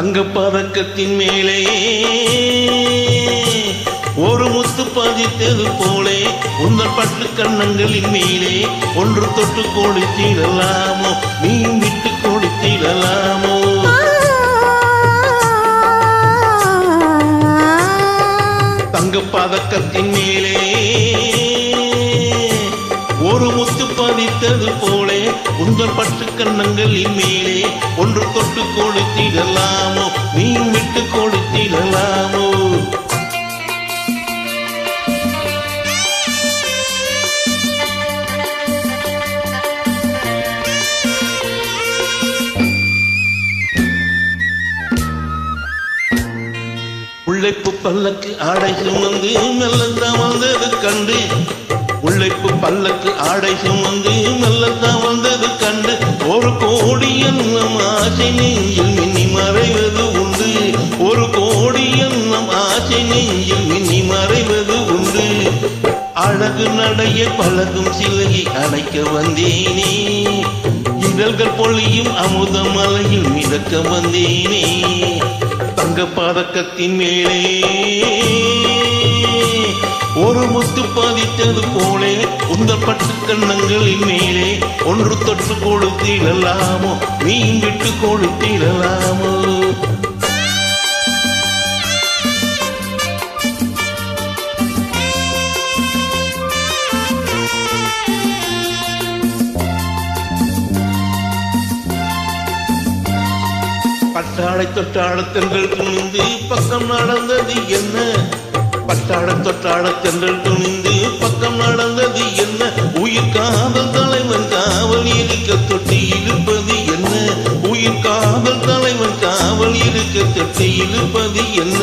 தங்கப்பதக்கத்தின் மேலே ஒரு முத்து பதித்தது போலே உங்கள் பட்டு கண்ணங்களின் மேலே ஒன்று தொட்டு கொடுத்திடலாமோ நீயும் விட்டு கொடுத்திடலாமோ தங்கப்பதக்கத்தின் மேலே ஒரு முத்து பதித்தது போலே உங்கள் பட்டு கண்ணங்களின் மேலே ஒன்று தொட்டு கொடுத்திடலாமோ நீயும் விட்டு கொடுத்திடலாமோ உழைப்பு பல்லக்கு ஆடை சுமந்து மெல்லத்தான் வந்தது கண்டு உழைப்பு பல்லக்கு ஆடை சுமந்து மெல்லத்தான் வந்தது கண்டு ஒரு கோடி எண்ணம் ஆசை நெஞ்சில் மின்னி மறைவது உண்டு ஒரு கோடி எண்ணம் ஆசை நெஞ்சில் மின்னி மறைவது உண்டு அழகு நடைய பழகும் சிலையை அணைக்க வந்தேனே இதழ்கள் பொழியும் அமுத மலையில் மிதக்க வந்தேனே தங்கப்பதக்கத்தின் மேலே ஒரு முத்து பதித்தது போலே உங்கள் பட்டு கண்ணங்களின் மேலே ஒன்று தொட்டு கொடுத்திடலாமோ நீயும் விட்டு கொடுத்திடலாமோ பட்டாடை தொட்டாட தென்றல் துணிந்து பக்கம் நடந்தது என்ன பட்டாட தொட்டாட தென்றல் துணிந்து பக்கம் நடந்தது என்ன உயிர் காதல் தலைவன் காவல் இருக்க தொட்டி இழுப்பது என்ன உயிர் காதல் தலைவன் காவல் இருக்க தொட்டி இழுப்பது என்ன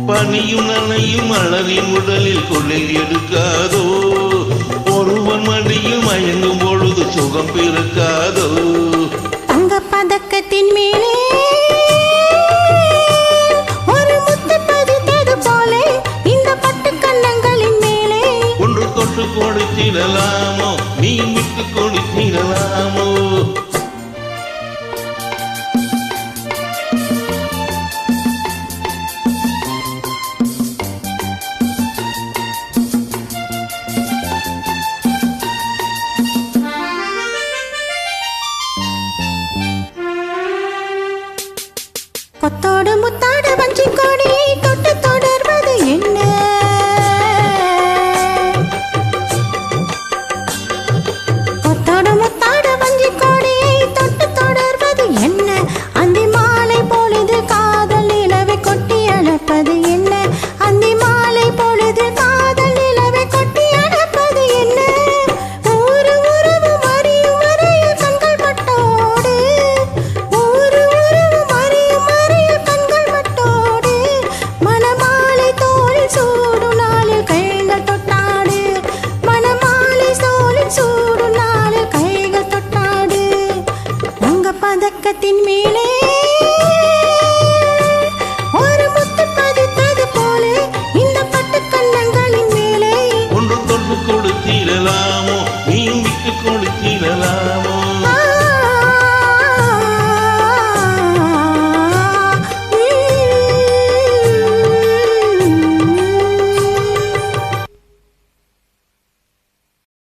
பனியும் நனையும் மலரின் உடலில் கொள்ளில் எடுக்காதோ ஒருவன் மடியில் மயங்கும் பொழுது சுகம் பிறக்காதோ தங்கப்பதக்கத்தின் மேலே ஒரு முத்து பதித்தது போலே இந்த பட்டு கண்ணங்களின் மேலே ஒன்று தொட்டு கொடுத்திடலாமோ நீ விட்டு கொடுத்திடலாமோ கொத்தோடு முத்தாடு